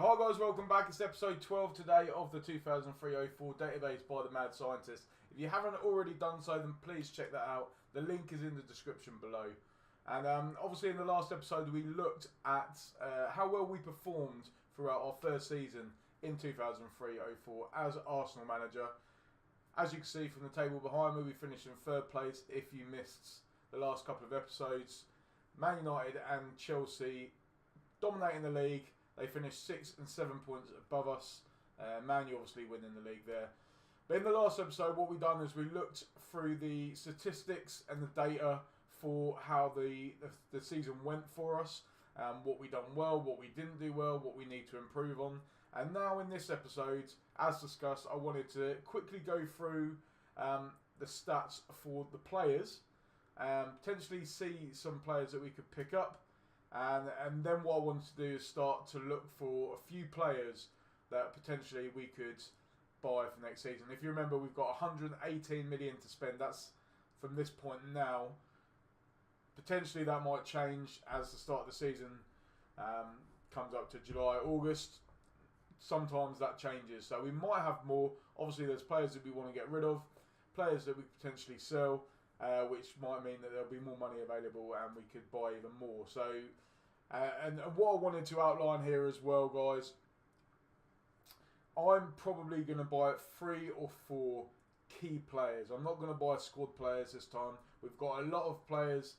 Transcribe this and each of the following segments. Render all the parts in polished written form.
So hi guys, welcome back. It's episode 12 today of the 2003-04 database by the Mad Scientist. If you haven't already done so, then please check that out. The link is in the description below. And obviously in the last episode we looked at how well we performed throughout our first season in 2003-04 as Arsenal manager. As you can see from the table behind me, we finished in third place. If you missed the last couple of episodes, Man United and Chelsea dominating the league. They finished 6 and 7 points above us. Man U obviously winning the league there. But in the last episode, what we've done is we looked through the statistics and the data for how the season went for us. What we done well, what we didn't do well, what we need to improve on. And now in this episode, as discussed, I wanted to quickly go through the stats for the players. Potentially see some players that we could pick up. And then what I wanted to do is start to look for a few players that potentially we could buy for next season. If you remember, we've got 118 million to spend. That's from this point now. Potentially that might change as the start of the season comes up to July, August. Sometimes that changes. So we might have more. Obviously there's players that we want to get rid of, players that we potentially sell. Which might mean that there'll be more money available and we could buy even more. So, and what I wanted to outline here as well, guys, I'm probably going to buy 3 or 4 key players. I'm not going to buy squad players this time. We've got a lot of players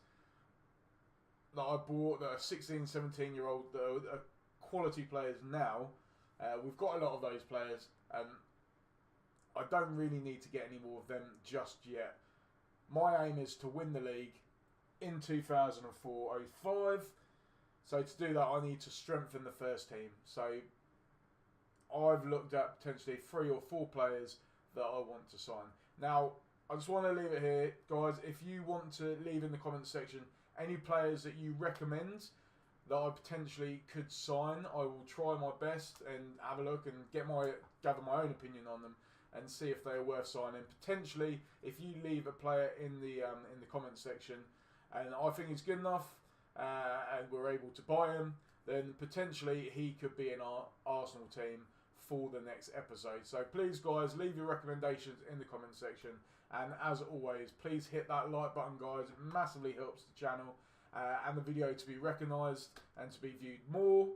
that I bought that are 16, 17 year old that are quality players now. We've got a lot of those players and I don't really need to get any more of them just yet. My aim is to win the league in 2004-05. So to do that, I need to strengthen the first team. So I've looked at potentially 3 or 4 players that I want to sign. Now, I just want to leave it here, guys. If you want to leave in the comments section any players that you recommend that I potentially could sign, I will try my best and have a look and gather my own opinion on them. And see if they are worth signing. Potentially, if you leave a player in the comments section, and I think he's good enough, and we're able to buy him, then potentially he could be in our Arsenal team for the next episode. So please, guys, leave your recommendations in the comments section. And as always, please hit that like button, guys. It massively helps the channel and the video to be recognised and to be viewed more.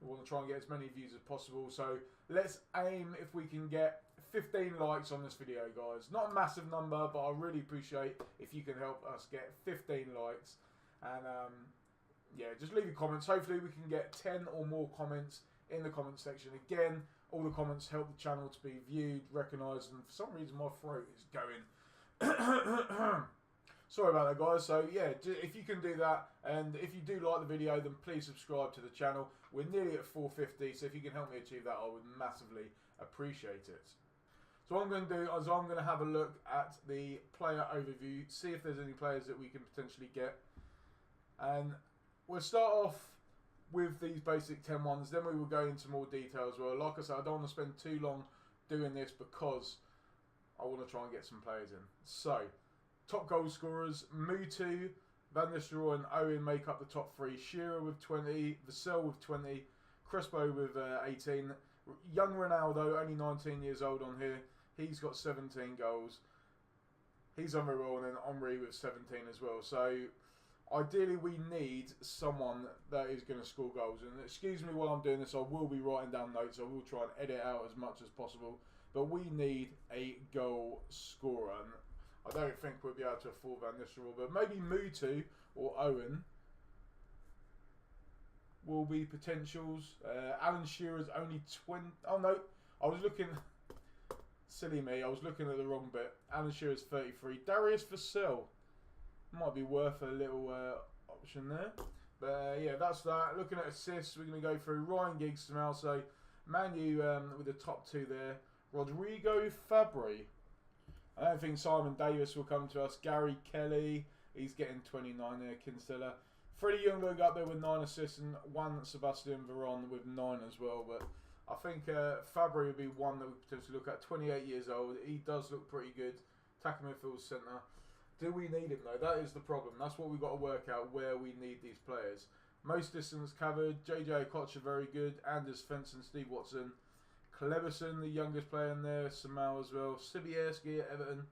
We want to try and get as many views as possible. So let's aim if we can get 15 likes on this video, guys. Not a massive number, but I really appreciate if you can help us get 15 likes. And yeah, just leave your comments. Hopefully we can get 10 or more comments in the comment section. Again, all the comments help the channel to be viewed, recognised, and for some reason my throat is going. Sorry about that, guys. So yeah, if you can do that, and if you do like the video, then please subscribe to the channel. We're nearly at 450, so if you can help me achieve that, I would massively appreciate it. So what I'm going to do is I'm going to have a look at the player overview, see if there's any players that we can potentially get. And we'll start off with these basic 10 ones, then we will go into more detail as well. Like I said, I don't want to spend too long doing this because I want to try and get some players in. So, top goal scorers, Mutu, Van Nistelrooy and Owen make up the top 3. Shearer with 20, Vassell with 20, Crespo with 18. Young Ronaldo, only 19 years old on here. He's got 17 goals. He's on very well, and then Henry with 17 as well. So, ideally we need someone that is going to score goals. And excuse me while I'm doing this, I will be writing down notes. I will try and edit out as much as possible. But we need a goal scorer. And I don't think we'll be able to afford Van Nistelrooy, but maybe Mutu or Owen will be potentials. Alan Shearer's only 20. Oh no, I was looking. Silly me, I was looking at the wrong bit. Alan Shearer's 33. Darius Vassell might be worth a little option there. But yeah, that's that. Looking at assists, we're going to go through Ryan Giggs from also Man U with the top 2 there. Rodrigo Fabri. I don't think Simon Davis will come to us. Gary Kelly, he's getting 29 there. Kinsella. Freddie Youngberg up there with 9 assists and 1 Sebastian Veron with 9 as well. But I think Fabri would be one that we potentially look at. 28 years old. He does look pretty good. Attacking midfield centre. Do we need him though? That is the problem. That's what we've got to work out, where we need these players. Most distance covered, JJ Okocha very good. Anders Svensson, Steve Watson. Kleberson, the youngest player in there. Samal as well. Sibierski at Everton.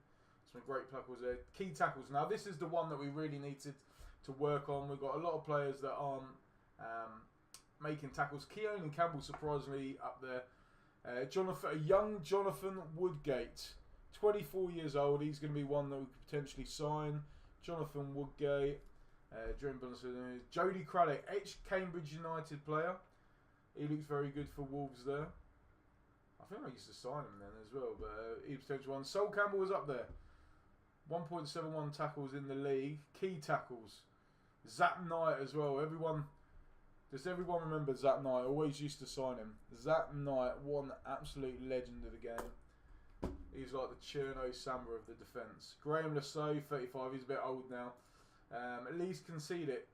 Some great tackles there. Key tackles. Now this is the one that we really needed to work on. We've got a lot of players that aren't making tackles. Keown and Campbell surprisingly up there. A young Jonathan Woodgate, 24 years old. He's going to be one that we could potentially sign. Jonathan Woodgate. Jody Craddock, ex-Cambridge United player. He looks very good for Wolves there. I think I used to sign him then as well, but he potential one. Sol Campbell was up there. 1.71 tackles in the league. Key tackles. Zap Knight as well. Does everyone remember Zap Knight? I always used to sign him. Zap Knight, one absolute legend of the game. He's like the Cherno Samba of the defence. Graham Lasso, 35. He's a bit old now. At least concede it.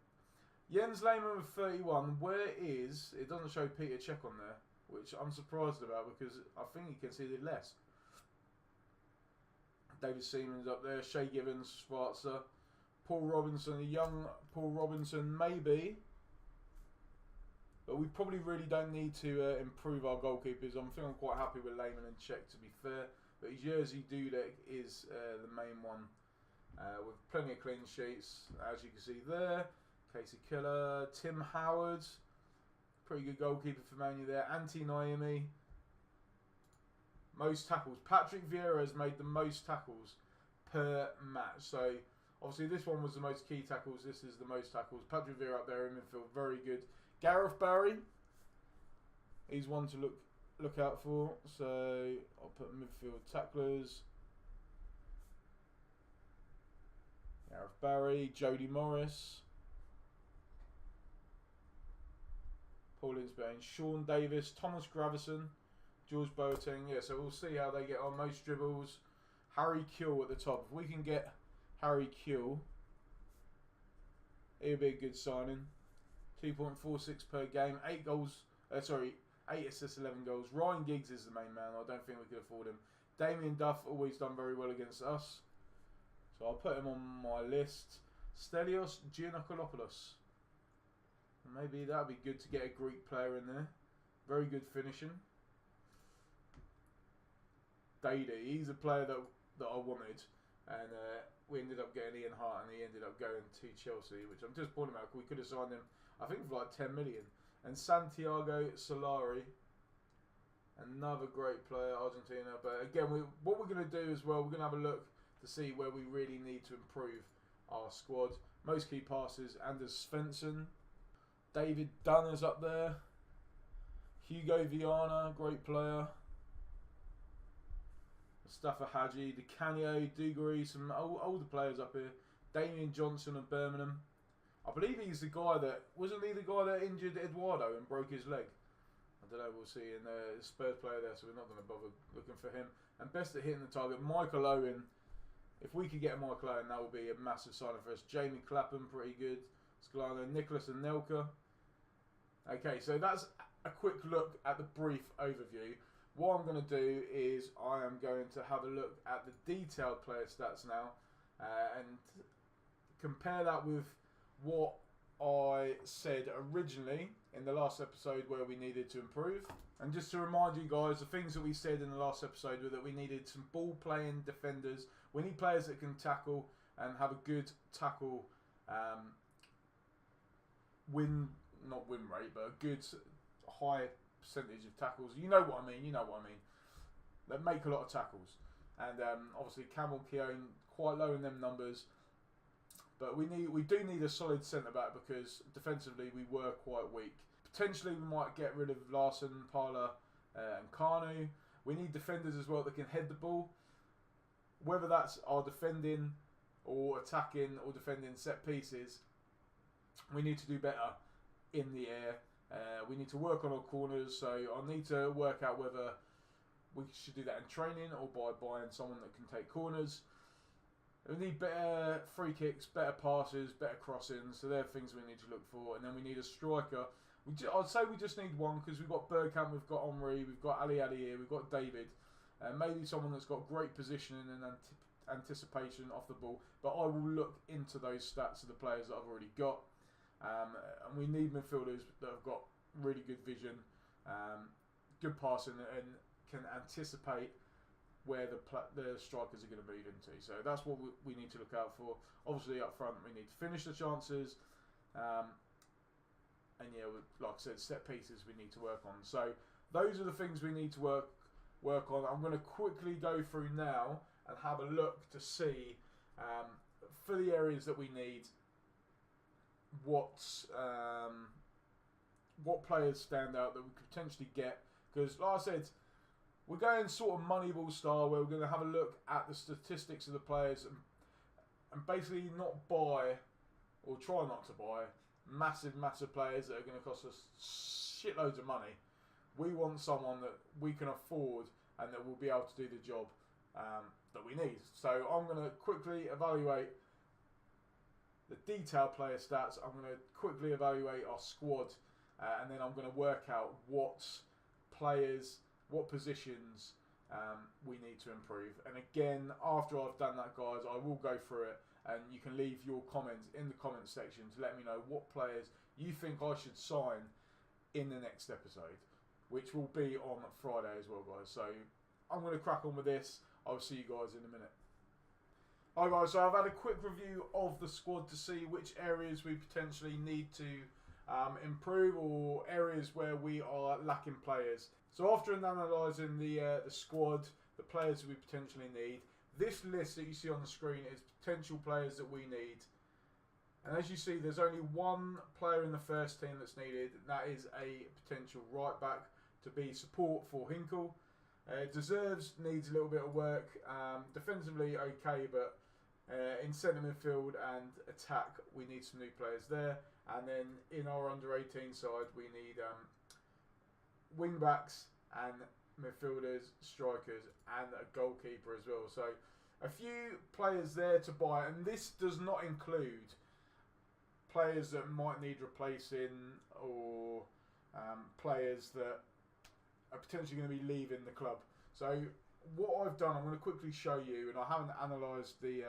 Jens Lehmann with 31. Where is... It doesn't show Peter Cech on there, which I'm surprised about because I think he conceded less. David Seaman's up there. Shay Gibbons, Schwarzer. Paul Robinson, a young Paul Robinson, maybe. But we probably really don't need to improve our goalkeepers. I'm quite happy with Lehmann and Cech, to be fair. But Jerzy Dudek is the main one. With plenty of clean sheets, as you can see there. Casey Killer, Tim Howard, pretty good goalkeeper for Man U there. Antti Naimi. Most tackles. Patrick Vieira has made the most tackles per match. So obviously this one was the most key tackles. This is the most tackles. Patrick Vieira up there in midfield, very good. Gareth Barry, he's one to look out for. So I'll put midfield tacklers. Gareth Barry, Jody Morris, Paul Innsbane, Sean Davis, Thomas Gravison, George Boateng. Yeah, so we'll see how they get on. Most dribbles. Harry Kewell at the top. If we can get Harry Kewell, it'll be a good signing. 2.46 per game. 8 goals. 8 assists, 11 goals. Ryan Giggs is the main man. I don't think we could afford him. Damien Duff always done very well against us. So I'll put him on my list. Stelios Giannakopoulos. Maybe that would be good to get a Greek player in there. Very good finishing. Dady, he's a player that I wanted. And we ended up getting Ian Hart and he ended up going to Chelsea, which I'm just pointing out. We could have signed him, I think, for like 10 million. And Santiago Solari, another great player, Argentina. But again, what we're going to do as well, we're going to have a look to see where we really need to improve our squad. Most key passes, Anders Svensson. David Dunn is up there. Hugo Viana, great player. Mustafa Hadji, Di Canio, Dugarry, some older players up here. Damian Johnson of Birmingham. I believe he's the guy that... Wasn't he the guy that injured Eduardo and broke his leg? I don't know, we'll see. And the Spurs player there, so we're not going to bother looking for him. And best at hitting the target, Michael Owen. If we could get Michael Owen, that would be a massive signing for us. Jamie Clapham, pretty good. Scolano, Nicholas and Nelka. Okay, so that's a quick look at the brief overview. What I'm going to do is I am going to have a look at the detailed player stats now and compare that with what I said originally in the last episode where we needed to improve. And just to remind you guys, the things that we said in the last episode were that we needed some ball-playing defenders. We need players that can tackle and have a good tackle not win rate, but a good high percentage of tackles. You know what I mean. That make a lot of tackles. And obviously Campbell Keown quite low in them numbers. But we do need a solid centre-back because defensively we were quite weak. Potentially we might get rid of Larson, Parla and Kanu. We need defenders as well that can head the ball. Whether that's our defending or attacking or defending set pieces, we need to do better in the air. We need to work on our corners, so I need to work out whether we should do that in training or by buying someone that can take corners. We need better free kicks, better passes, better crossings, so they're things we need to look for. And then we need a striker. I'd say we just need one because we've got Bergkamp, we've got Henry, we've got Ali here, we've got David. Maybe someone that's got great positioning and anticipation off the ball. But I will look into those stats of the players that I've already got. And we need midfielders that have got really good vision, good passing, and can anticipate where the strikers are going to move into. So that's what we need to look out for. Obviously, up front, we need to finish the chances. And yeah, like I said, set pieces we need to work on. So those are the things we need to work on. I'm going to quickly go through now and have a look to see for the areas that we need what players stand out that we could potentially get. Because like I said, we're going sort of Moneyball style, where we're going to have a look at the statistics of the players and basically not buy, or try not to buy, massive players that are going to cost us shitloads of money. We want someone that we can afford and that will be able to do the job that we need. So I'm going to quickly evaluate the detailed player stats. I'm going to quickly evaluate our squad, and then I'm going to work out what players, what positions we need to improve. And again, after I've done that, guys, I will go through it, and you can leave your comments in the comment section to let me know what players you think I should sign in the next episode, which will be on Friday as well, guys. So I'm going to crack on with this. I'll see you guys in a minute. Alright, guys, so I've had a quick review of the squad to see which areas we potentially need to improve, or areas where we are lacking players. So after analysing the squad, the players we potentially need, this list that you see on the screen is potential players that we need. And as you see, there's only one player in the first team that's needed, and that is a potential right back to be support for Hinkle. Deserves needs a little bit of work. Defensively okay, but in centre midfield and attack we need some new players there. And then in our under 18 side we need wing backs and midfielders, strikers, and a goalkeeper as well. So a few players there to buy, and this does not include players that might need replacing, or players that are potentially going to be leaving the club. So what I've done, I'm going to quickly show you, and I haven't analysed the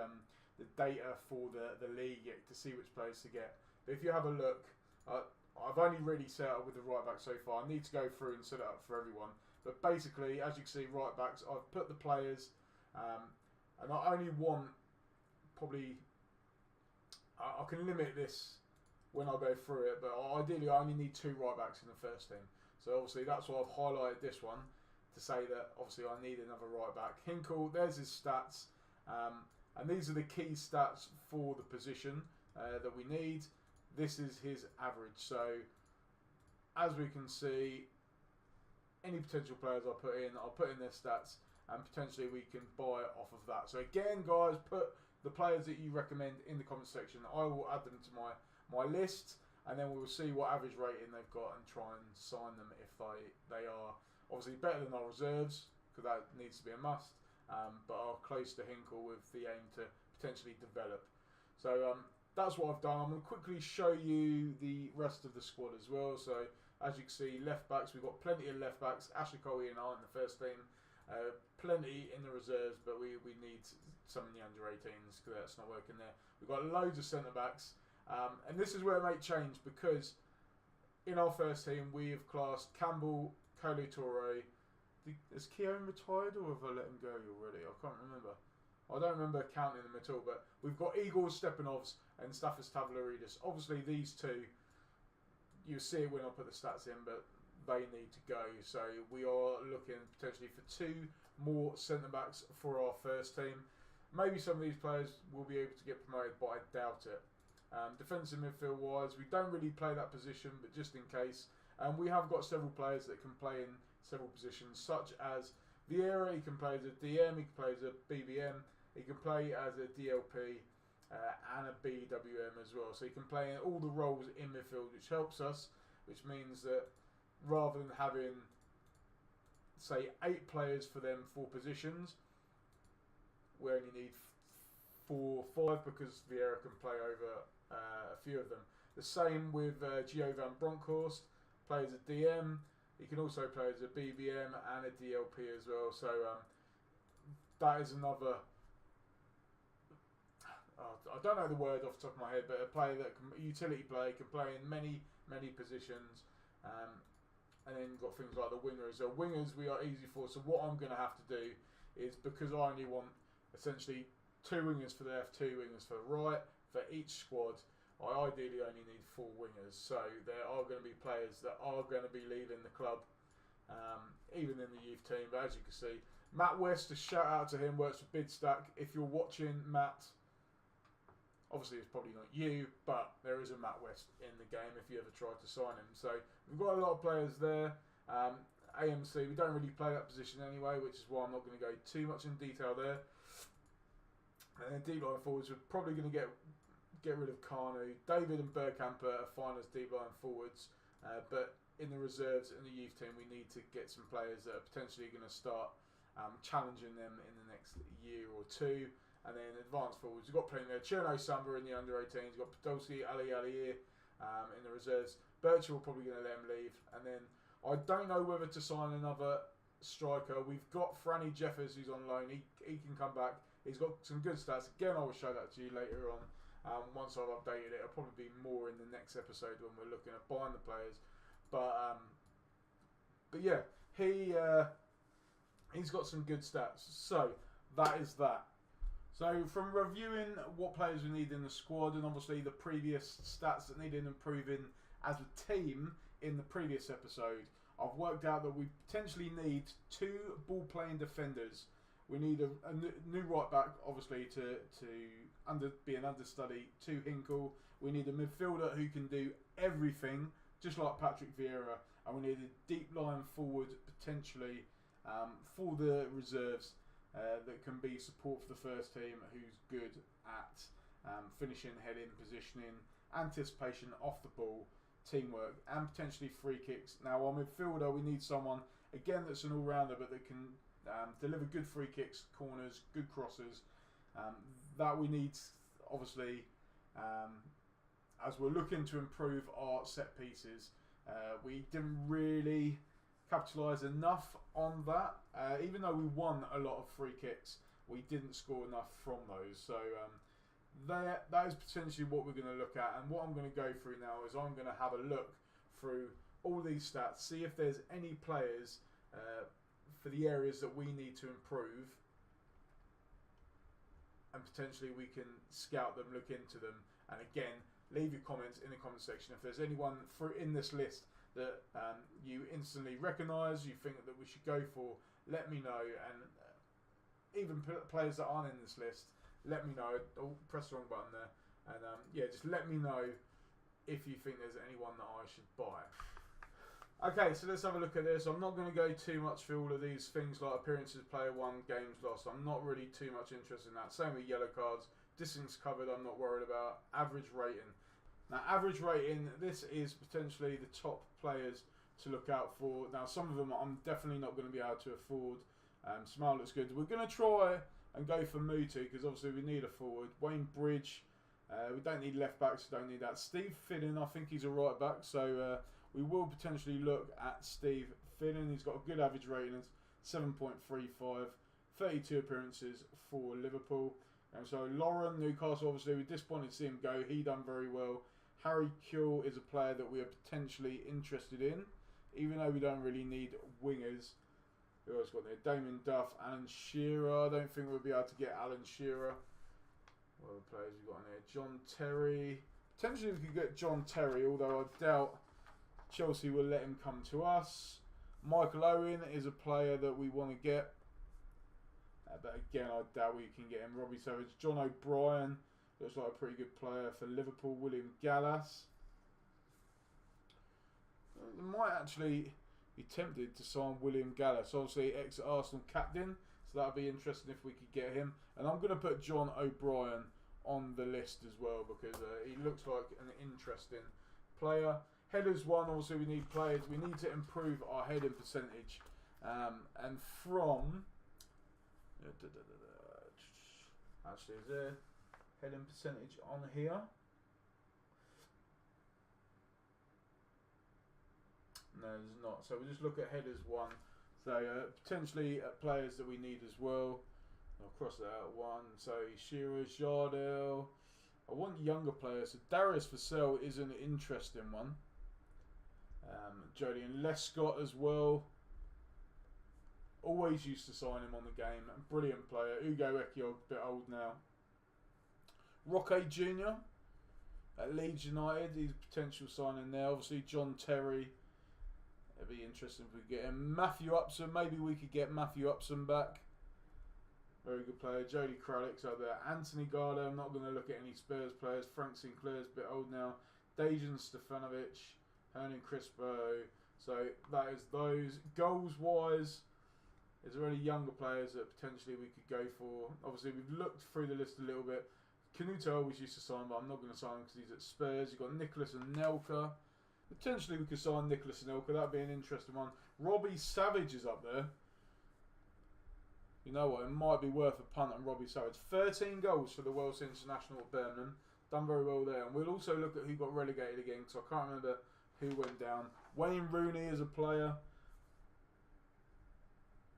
data for the league yet to see which players to get. But if you have a look, I've only really set up with the right back so far. I need to go through and set it up for everyone. But basically, as you can see, right backs, I've put the players, and I only want probably, I can limit this when I go through it, but ideally I only need 2 right backs in the first team. So obviously that's why I've highlighted this one, to say that obviously I need another right back. Hinkle, there's his stats, and these are the key stats for the position that we need. This is his average. So as we can see, any potential players I put in their stats, and potentially we can buy off of that. So again, guys, put the players that you recommend in the comment section. I will add them to my list, and then we'll see what average rating they've got and try and sign them if they are obviously better than our reserves, because that needs to be a must, but are close to Hinkle with the aim to potentially develop. So that's what I've done. I'm going to quickly show you the rest of the squad as well. So as you can see, left backs, we've got plenty of left backs. Ashley Coley and I in the first team, plenty in the reserves, but we need some in the under 18s because that's not working there. We've got loads of centre backs, and this is where it might change, because in our first team we have classed Campbell, Kolo Toure. Is Keown retired, or have I let him go already? I can't remember. I don't remember counting them at all, but we've got Igor Stepanovs and Stathis Tavlaridis. Obviously these two, you see it when I put the stats in, but they need to go. So we are looking potentially for 2 more centre-backs for our first team. Maybe some of these players will be able to get promoted, but I doubt it. Defensive midfield-wise, we don't really play that position, but just in case. We have got several players that can play in several positions, such as Vieira. He can play as a DM, he can play as a BBM, he can play as a DLP, and a BWM as well. So he can play in all the roles in midfield, which helps us, which means that rather than having, say, 8 players for them 4 positions, we only need 4 or 5, because Vieira can play over a few of them. The same with Gio van Bronckhorst, plays a DM. He can also play as a BBM and a DLP as well. So that is another I don't know the word off the top of my head, but a player that can utility play, can play in many positions, and then got things like the wingers. So wingers we are easy for. So what I'm going to have to do is, because I only want essentially 2 wingers for the left, 2 wingers for the right for each squad. I ideally only need 4 wingers. So there are going to be players that are going to be leaving the club, even in the youth team. But as you can see, Matt West, a shout out to him, works for Bidstack. If you're watching, Matt, obviously it's probably not you, but there is a Matt West in the game if you ever tried to sign him. So we've got a lot of players there. AMC, we don't really play that position anyway, which is why I'm not going to go too much in detail there. And then deep line forwards, we're probably going to get rid of Carnu. David and Bergkamper are fine as deep line forwards, but in the reserves and the youth team, we need to get some players that are potentially going to start challenging them in the next year or 2. And then advanced forwards, we've got plenty there. Cherno Samba in the under-18s, we've got Podolski, Ali Aliir in the reserves. Birchall probably going to let him leave. And then I don't know whether to sign another striker. We've got Franny Jeffers who's on loan. He can come back. He's got some good stats. Again, I will show that to you later on. Once I've updated it, it'll probably be more in the next episode when we're looking at buying the players. But yeah, he's got some good stats. So that is that. So from reviewing what players we need in the squad, and obviously the previous stats that needed improving as a team in the previous episode, I've worked out that we potentially need 2 ball-playing defenders. We need a new right back, obviously, to be an understudy to Hinkle. We need a midfielder who can do everything, just like Patrick Vieira. And we need a deep line forward, potentially, for the reserves. That can be support for the first team, who's good at finishing, heading, positioning, anticipation off the ball, teamwork, and potentially free kicks. Now, our midfielder, we need someone, again, that's an all-rounder, but that can deliver good free kicks, corners, good crosses. That we need, obviously, as we're looking to improve our set pieces. We didn't really capitalise enough on that. Even though we won a lot of free kicks, we didn't score enough from those. So that is potentially what we're going to look at. And what I'm going to go through now is I'm going to have a look through all these stats, see if there's any players for the areas that we need to improve, and potentially we can scout them, look into them. And again, leave your comments in the comment section if there's anyone in this list that you instantly recognise, you think that we should go for. Let me know, and even players that aren't in this list, let me know. Oh, press the wrong button there, and yeah, just let me know if you think there's anyone that I should buy. Okay, so let's have a look at this. I'm not going to go too much through all of these things like appearances, player won, games lost. I'm not really too much interested in that. Same with yellow cards, distance covered. I'm not worried about. Average rating. Now, average rating, this is potentially the top players to look out for. Now, some of them I'm definitely not going to be able to afford. Smile looks good. We're going to try and go for Mutu, because obviously we need a forward. Wayne Bridge, we don't need left backs, don't need that. Steve Finnan, I think he's a right back, so we will potentially look at Steve Finnan. He's got a good average rating, 7.35, 32 appearances for Liverpool. And so Lauren, Newcastle, obviously we're disappointed to see him go. He done very well. Harry Kuehl is a player that we are potentially interested in, even though we don't really need wingers. Who else got there? Damien Duff, Alan Shearer. I don't think we'll be able to get Alan Shearer. What other players we got in there? John Terry. Potentially we could get John Terry, although I doubt Chelsea will let him come to us. Michael Owen is a player that we want to get. But again, I doubt we can get him. Robbie Savage. John O'Brien. Looks like a pretty good player for Liverpool. William Gallas. Might actually be tempted to sign William Gallas. Obviously, ex-Arsenal captain. So that would be interesting if we could get him. And I'm going to put John O'Brien on the list as well, because he looks like an interesting player. Headers won. Obviously, we need players. We need to improve our heading percentage. And from... Actually, is there heading percentage on here? No, there's not. So we'll just look at headers one. So potentially players that we need as well. I'll cross that out. 1. So Shearer, Jardel. I want younger players. So Darius Vassell is an interesting one. Jodian Lescott as well. Always used to sign him on the game. Brilliant player. Ugo Ekiyo, a bit old now. Roque Jr. at Leeds United. He's a potential signing there. Obviously, John Terry. It'd be interesting if we get him. Matthew Upson. Maybe we could get Matthew Upson back. Very good player. Jody Kralick's up there. Anthony Garda. I'm not going to look at any Spurs players. Frank Sinclair's a bit old now. Dejan Stefanovic. Hernan Crispo. So that is those. Goals wise, is there any younger players that potentially we could go for? Obviously, we've looked through the list a little bit. Canuto always used to sign, but I'm not going to sign him because he's at Spurs. You've got Nicholas and Nelka. Potentially we could sign Nicholas and Nelka. That'd be an interesting one. Robbie Savage is up there. You know what? It might be worth a punt on Robbie Savage. 13 goals for the Wales International at Birmingham. Done very well there. And we'll also look at who got relegated again, because I can't remember who went down. Wayne Rooney is a player.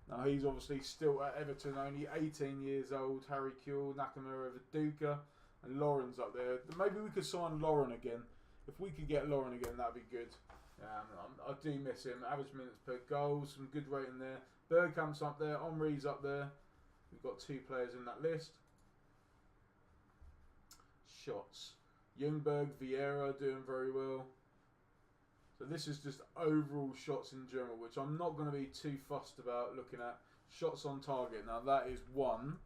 Now he's obviously still at Everton, only 18 years old. Harry Kewell, Nakamura, Viduka, and Lauren's up there. Maybe we could sign Lauren again. If we could get Lauren again, that'd be good. I do miss him. Average minutes per goal, some good rating there. Bergkamp's up there, Henry's up there. We've got 2 players in that list. Shots. Ljungberg, Vieira doing very well. So this is just overall shots in general, which I'm not going to be too fussed about looking at. Shots on target. Now that is one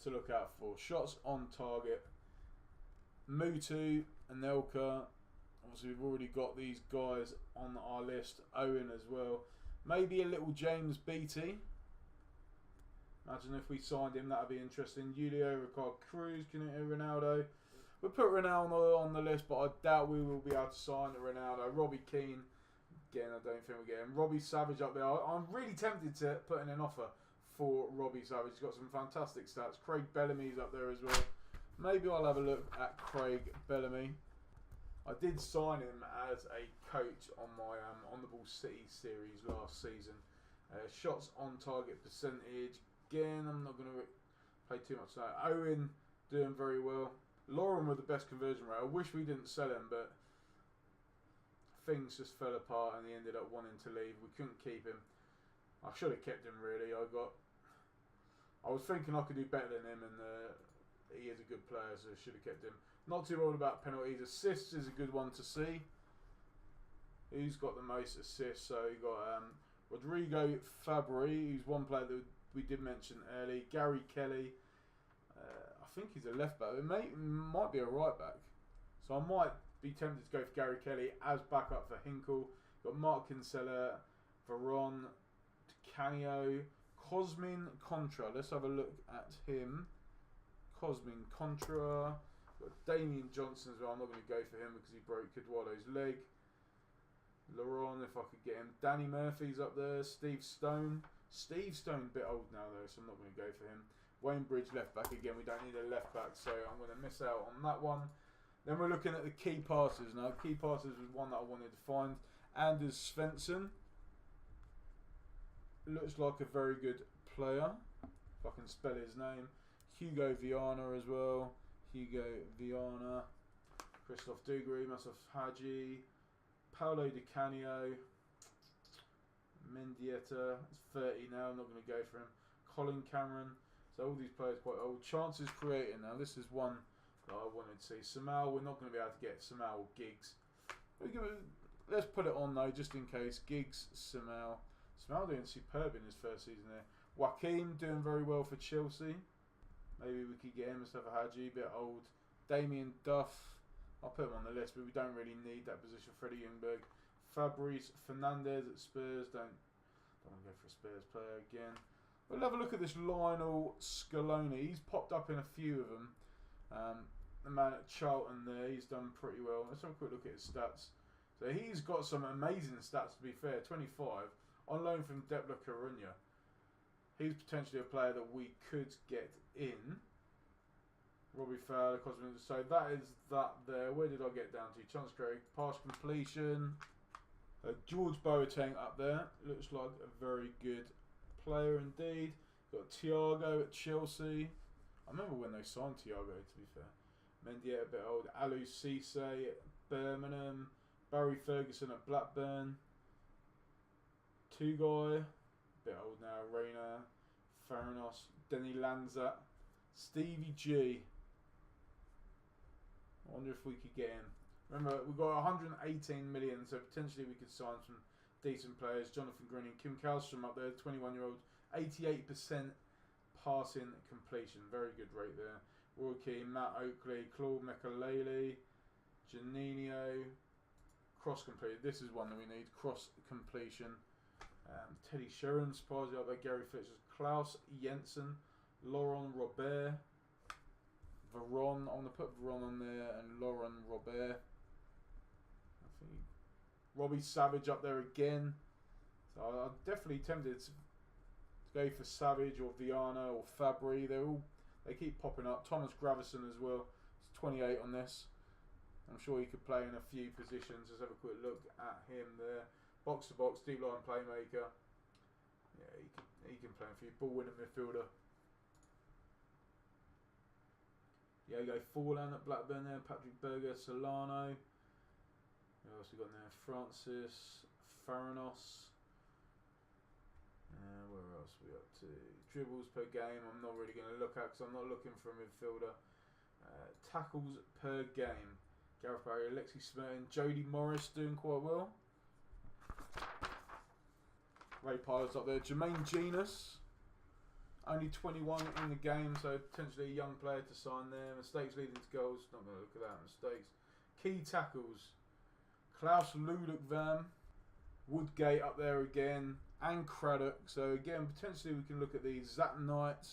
to look out for. Shots on target. Mutu, Anelka. Obviously we've already got these guys on our list. Owen as well. Maybe a little James Beattie. Imagine if we signed him, that would be interesting. Julio, Ricard Cruz, Ronaldo. We'll put Ronaldo on the list, but I doubt we will be able to sign Ronaldo. Robbie Keane, again, I don't think we'll get him. Robbie Savage up there. I'm really tempted to put in an offer for Robbie Savage. He's got some fantastic stats. Craig Bellamy's up there as well. Maybe I'll have a look at Craig Bellamy. I did sign him as a coach on my On the Ball City series last season. Shots on target percentage. Again, I'm not going to play too much now. Owen doing very well. Lauren with the best conversion rate. I wish we didn't sell him, but things just fell apart and he ended up wanting to leave. We couldn't keep him. I should have kept him really. I was thinking I could do better than him, and he is a good player, so I should have kept him. Not too worried about penalties. Assists is a good one to see. Who's got the most assists? So you got Rodrigo Fabri, who's one player that we did mention early. Gary Kelly. I think he's a left back. It might be a right back. So I might be tempted to go for Gary Kelly as backup for Hinkle. Got Mark Kinsella, Veron, Canio, Cosmin Contra. Let's have a look at him. Cosmin Contra. Got Damien Johnson as well. I'm not going to go for him because he broke Eduardo's leg. Laurent, if I could get him. Danny Murphy's up there. Steve Stone. Steve Stone, a bit old now though, so I'm not going to go for him. Wayne Bridge, left back again. We don't need a left back, so I'm going to miss out on that one. Then we're looking at the key passes now. Key passes was one that I wanted to find. Anders Svensson. Looks like a very good player, if I can spell his name. Hugo Viana as well. Hugo Viana. Christophe Dugarry, Masaf Haji. Paolo Di Canio. Mendieta. He's 30 now. I'm not going to go for him. Colin Cameron. So all these players quite old. Chances created now. This is one that I wanted to see. Samal, we're not going to be able to get Samal or Giggs. Let's put it on though, just in case. Giggs, Samal. Samal doing superb in his first season there. Joaquin doing very well for Chelsea. Maybe we could get him instead of Haji, a bit old. Damien Duff. I'll put him on the list, but we don't really need that position. Freddie Ljungberg. Fabrice Fernandez at Spurs. Don't want to go for a Spurs player again. We'll have a look at this Lionel Scaloni. He's popped up in a few of them. The man at Charlton there, he's done pretty well. Let's have a quick look at his stats. So he's got some amazing stats, to be fair. 25 on loan from Depla Coruña. He's potentially a player that we could get in. Robbie Fowler, Cosmin. So that is that there. Where did I get down to? Chance Craig, pass completion. George Boateng up there. Looks like a very good player indeed. Got Thiago at Chelsea. I remember when they signed Thiago, to be fair. Mendy a bit old. Alou Cisse at Birmingham. Barry Ferguson at Blackburn. Two-guy, a bit old now. Reina, Farinos, Denny Lanza, Stevie G. I wonder if we could get him. Remember, we've got 118 million, so potentially we could sign some decent players. Jonathan Green and Kim Kallstrom up there, 21-year-old, 88% passing completion. Very good rate there. Roy Keane, Matt Oakley, Claude Mekalele, Janino. Cross completed. This is one that we need. Cross completion. Teddy Sheringham, surprisingly up there. Gary Fletcher, Klaus Jensen, Laurent Robert, Veron. I'm going to put Veron on there and Laurent Robert. I think Robbie Savage up there again. So I'm definitely tempted to go for Savage or Viana or Fabry. They keep popping up. Thomas Gravison as well. It's 28 on this. I'm sure he could play in a few positions. Let's have a quick look at him there. Box to box, deep line playmaker. Yeah, he can play a few. Ball winning midfielder. Diego Forlan at Blackburn there. Patrick Berger, Solano. Who else we got in there? Francis Farinos. Where else are we up to? Dribbles per game. I'm not really going to look at because I'm not looking for a midfielder. Tackles per game. Gareth Barry, Alexis Smerton, Jody Morris doing quite well. Ray Pilots up there. Jermaine Genus, only 21 in the game, so potentially a young player to sign there. Mistakes leading to goals. Not going to look at that. Mistakes. Key tackles. Klaus Ludwig, Woodgate up there again, and Craddock. So again, potentially we can look at these. Zach Knight.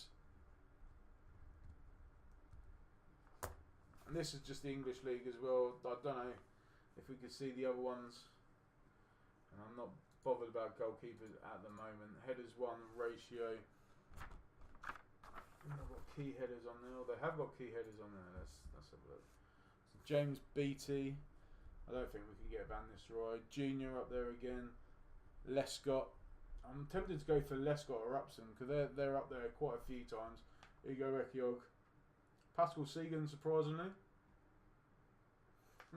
And this is just the English league as well. I don't know if we could see the other ones. And I'm not bothered about goalkeepers at the moment. Headers 1 ratio. I've got key headers on there. They have got key headers on there. Let's have a look. So James Beattie. I don't think we can get Van Nistelrooy. Junior up there again. Lescott. I'm tempted to go for Lescott or Upson because they're up there quite a few times. Hugo Rekiog. Pascal Segan, surprisingly.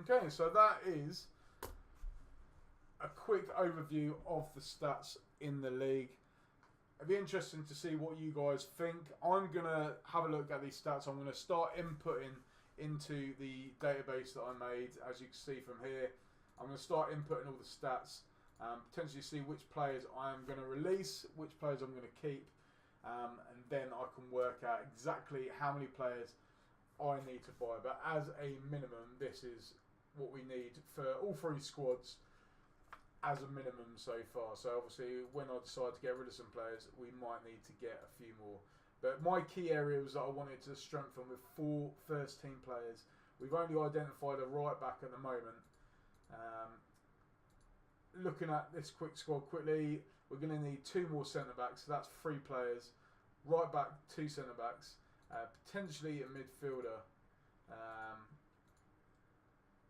Okay, so that is a quick overview of the stats in the league. It'd be interesting to see what you guys think. I'm going to have a look at these stats. I'm going to start inputting into the database that I made, as you can see from here. I'm going to start inputting all the stats, potentially see which players I am going to release, which players I'm going to keep, and then I can work out exactly how many players I need to buy. But as a minimum, this is what we need for all three squads as a minimum so far. So obviously when I decide to get rid of some players, we might need to get a few more. But my key areas that I wanted to strengthen with 4 first team players. We've only identified a right back at the moment. Looking at this quick squad quickly, we're going to need 2 more centre backs. So that's 3 players. Right back, 2 centre backs. Potentially a midfielder.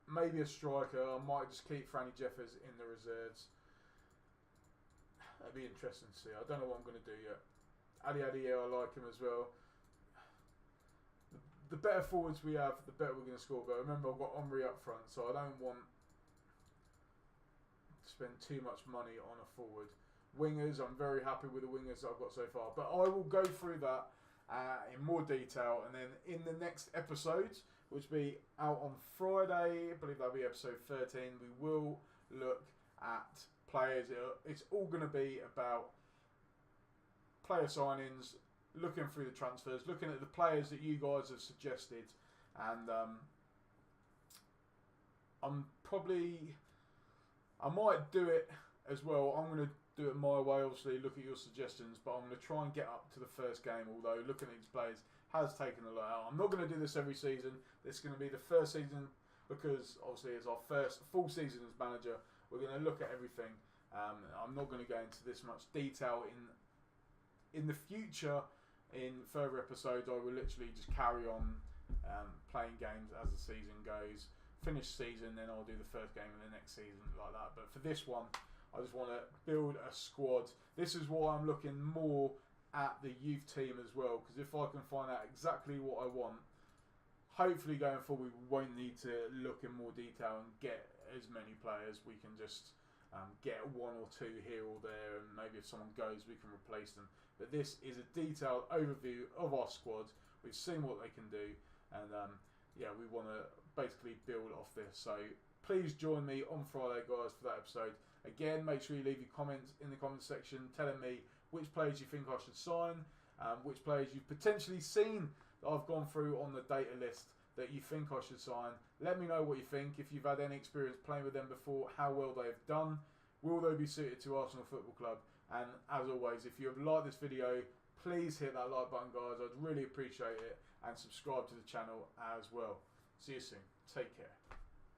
Maybe a striker. I might just keep Franny Jeffers in the reserves. That'd be interesting to see. I don't know what I'm going to do yet. Ali Adi, I like him as well. The better forwards we have, the better we're going to score. But remember, I've got Omri up front, so I don't want to spend too much money on a forward. Wingers, I'm very happy with the wingers that I've got so far. But I will go through that in more detail, and then in the next episodes, which will be out on Friday, I believe that'll be episode 13, we will look at players. It's all going to be about player signings, looking through the transfers, looking at the players that you guys have suggested, and I might do it as well. I'm going to do it my way, obviously, look at your suggestions, but I'm going to try and get up to the first game, although looking at these players has taken a lot out. I'm not going to do this every season. This is going to be the first season because, obviously, it's our first full season as manager. We're going to look at everything. I'm not going to go into this much detail in the future. In further episodes, I will literally just carry on playing games as the season goes. Finish season, then I'll do the first game of the next season, like that. But for this one, I just want to build a squad. This is why I'm looking more at the youth team as well, because if I can find out exactly what I want, hopefully going forward we won't need to look in more detail and get as many players. We can just get one or two here or there, and maybe if someone goes we can replace them. But this is a detailed overview of our squad. We've seen what they can do, and yeah, we want to basically build off this. So please join me on Friday, guys, for that episode. Again, make sure you leave your comments in the comment section telling me which players you think I should sign, which players you've potentially seen that I've gone through on the data list that you think I should sign. Let me know what you think. If you've had any experience playing with them before, how well they've done. Will they be suited to Arsenal Football Club? And as always, if you have liked this video, please hit that like button, guys. I'd really appreciate it. And subscribe to the channel as well. See you soon. Take care.